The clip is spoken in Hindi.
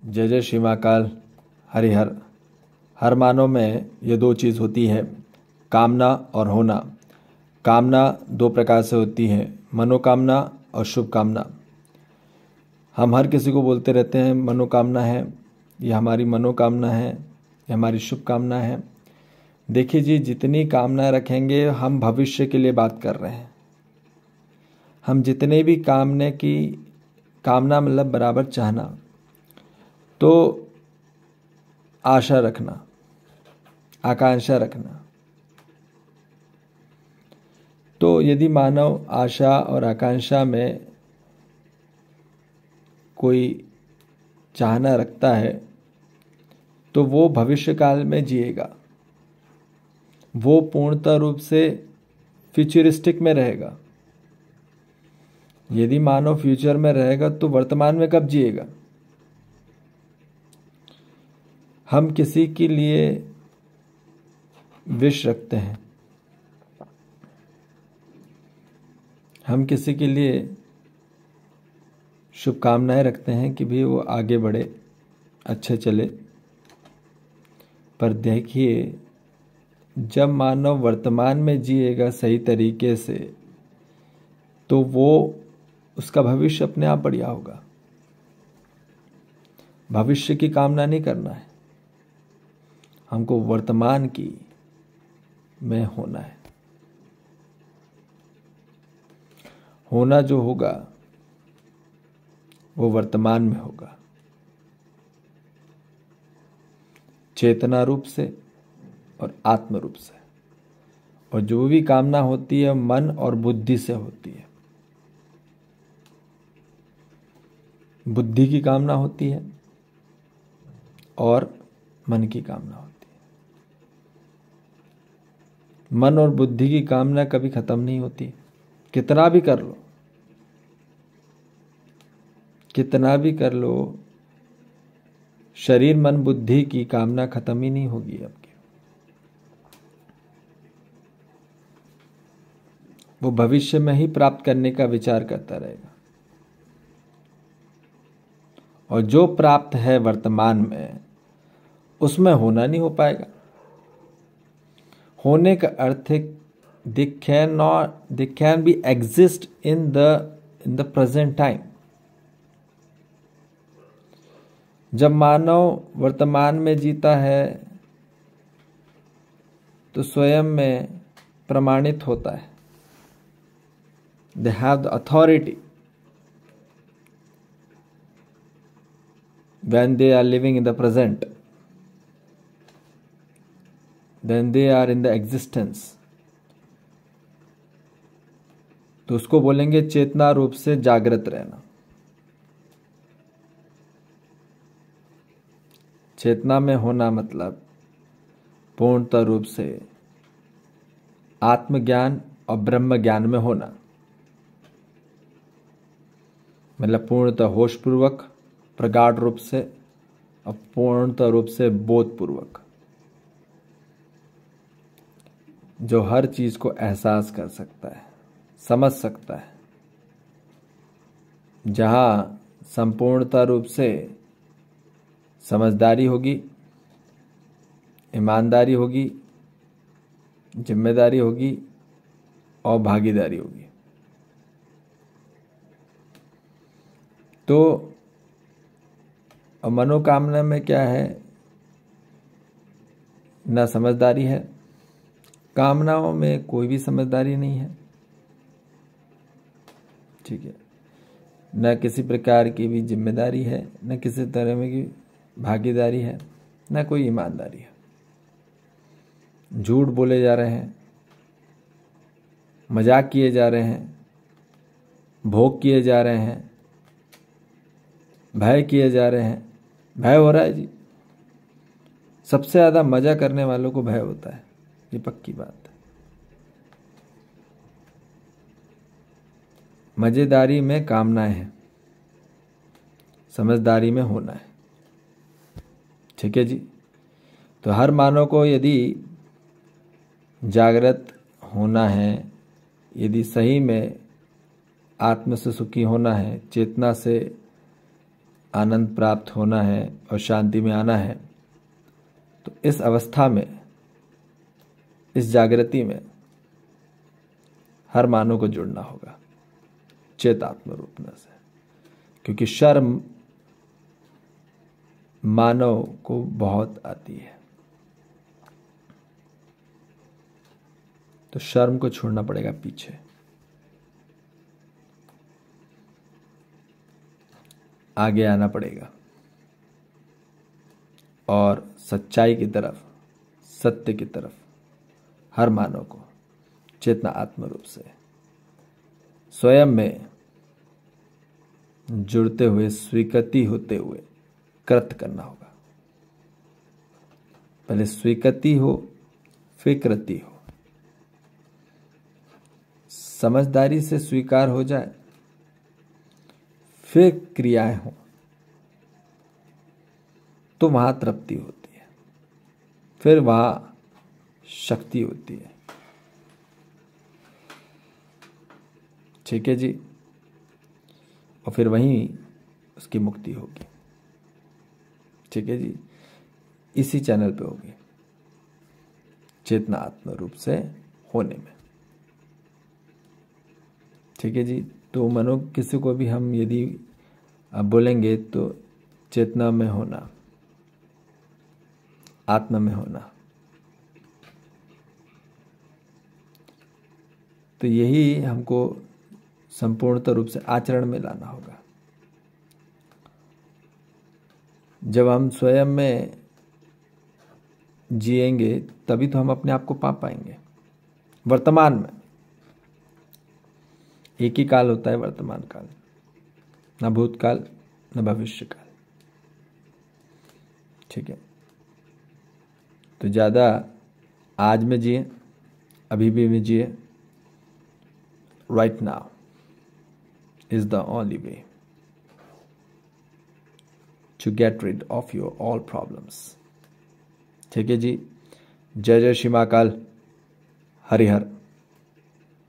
जय जय श्री महाकाल हरिहर। हर मानव में ये दो चीज़ होती है, कामना और होना। कामना दो प्रकार से होती है, मनोकामना और शुभ कामना। हम हर किसी को बोलते रहते हैं मनोकामना है, ये हमारी मनोकामना है, ये हमारी शुभ कामना है। देखिए जी, जितनी कामना रखेंगे हम भविष्य के लिए बात कर रहे हैं। हम जितने भी कामना मतलब बराबर चाहना, तो आशा रखना, आकांक्षा रखना। तो यदि मानव आशा और आकांक्षा में कोई चाहना रखता है तो वो भविष्य काल में जिएगा, वो पूर्णतः रूप से फ्यूचरिस्टिक में रहेगा। यदि मानव फ्यूचर में रहेगा तो वर्तमान में कब जिएगा? हम किसी के लिए विश रखते हैं, हम किसी के लिए शुभकामनाएं रखते हैं कि भी वो आगे बढ़े, अच्छे चले। पर देखिए, जब मानव वर्तमान में जिएगा सही तरीके से तो वो उसका भविष्य अपने आप बढ़िया होगा। भविष्य की कामना नहीं करना है, हमको वर्तमान की में होना है। होना जो होगा वो वर्तमान में होगा, चेतना रूप से और आत्म रूप से। और जो भी कामना होती है मन और बुद्धि से होती है। बुद्धि की कामना होती है और मन की कामना होती है। मन और बुद्धि की कामना कभी खत्म नहीं होती, कितना भी कर लो, कितना भी कर लो, शरीर मन बुद्धि की कामना खत्म ही नहीं होगी आपकी। वो भविष्य में ही प्राप्त करने का विचार करता रहेगा। और जो प्राप्त है वर्तमान में, उसमें होना नहीं हो पाएगा। होने का अर्थ है they can be exist in the present time। जब मानव वर्तमान में जीता है तो स्वयं में प्रमाणित होता है। They have the authority when they are living in the present, then they are in the existence। तो उसको बोलेंगे चेतना रूप से जागृत रहना। चेतना में होना मतलब पूर्णतः रूप से आत्मज्ञान और ब्रह्म ज्ञान में होना, मतलब पूर्णतः होशपूर्वक, प्रगाढ़ रूप से और पूर्णतः रूप से बोधपूर्वक, जो हर चीज को एहसास कर सकता है, समझ सकता है। जहां संपूर्णता रूप से समझदारी होगी, ईमानदारी होगी, जिम्मेदारी होगी और भागीदारी होगी। तो मनोकामना में क्या है? ना समझदारी है, कामनाओं में कोई भी समझदारी नहीं है, ठीक है। न किसी प्रकार की भी जिम्मेदारी है, न किसी तरह में की भागीदारी है, न कोई ईमानदारी है। झूठ बोले जा रहे हैं, मजाक किए जा रहे हैं, भोग किए जा रहे हैं, भय किए जा रहे हैं। भय हो रहा है जी, सबसे ज्यादा मजा करने वालों को भय होता है, ये पक्की बात है। मजेदारी में कामनाएं हैं, समझदारी में होना है, ठीक है जी। तो हर मानव को यदि जागृत होना है, यदि सही में आत्म से सुखी होना है, चेतना से आनंद प्राप्त होना है और शांति में आना है, तो इस अवस्था में, इस जागृति में हर मानव को जुड़ना होगा चेतात्म रूपना से, क्योंकि शर्म मानव को बहुत आती है। तो शर्म को छोड़ना पड़ेगा पीछे, आगे आना पड़ेगा और सच्चाई की तरफ, सत्य की तरफ हर मानव को चेतना आत्म रूप से स्वयं में जुड़ते हुए, स्वीकृति होते हुए कृत करना होगा। पहले स्वीकृति हो, फिर कृति हो। समझदारी से स्वीकार हो जाए, फिर क्रियाएं हो, तो वहां तृप्ति होती है, फिर वहां शक्ति होती है। ठीक है जी। और फिर वहीं उसकी मुक्ति होगी। ठीक है जी। इसी चैनल पे होगी, चेतना आत्म रूप से होने में। ठीक है जी। तो मनो किसी को भी हम यदि बोलेंगे तो चेतना में होना, आत्मा में होना, तो यही हमको संपूर्णतः रूप से आचरण में लाना होगा। जब हम स्वयं में जिएंगे तभी तो हम अपने आप को पा पाएंगे। वर्तमान में एक ही काल होता है, वर्तमान काल, न भूतकाल न भविष्य काल। ठीक है। तो ज़्यादा आज में जिए, अभी भी में जिए। Right now is the only way to get rid of your all problems. ठीक है जी। जय जय श्री महाकाल। हरिहर।